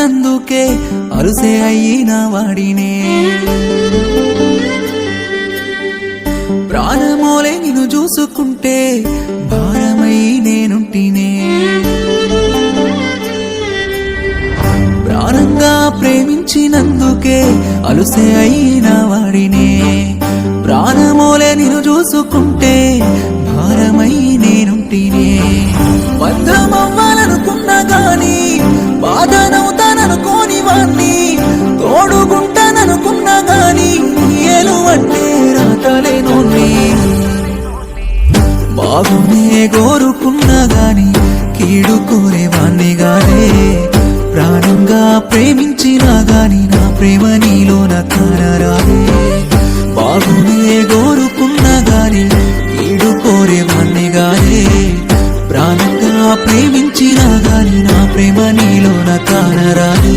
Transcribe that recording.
ప్రేమించినందుకే అలుసే అయిన వాడినే ప్రాణమోలే నిన్ను చూసుకుంటే భారమై నేనుంటినే ప్రాణంగా ప్రేమించినందుకే అలుసే అయిన వాడినే ప్రాణమోలే నిన్ను చూసుకుంటే భారమై నేనుంటినే బంధమవ్వాలనుకున్నా గాని బాధనవుతాననుకోని వాణ్ణి తోడుగుంటాననుకున్నా గాని ఏలువంటే రాతలేనోన్ని బాగునే కోరుకున్నా గాని కీడు కోరేవాణ్ణి గానే ప్రాణంగా ప్రేమించినా గాని నా ప్రేమ నీలోన కానరాదే బాగునే కోరుకున్నా గాని కీడు కోరేవాణ్ణి గానే ప్రాణంగా ప్రేమించినా గాని నా ప్రేమ నీలోన కానరాదే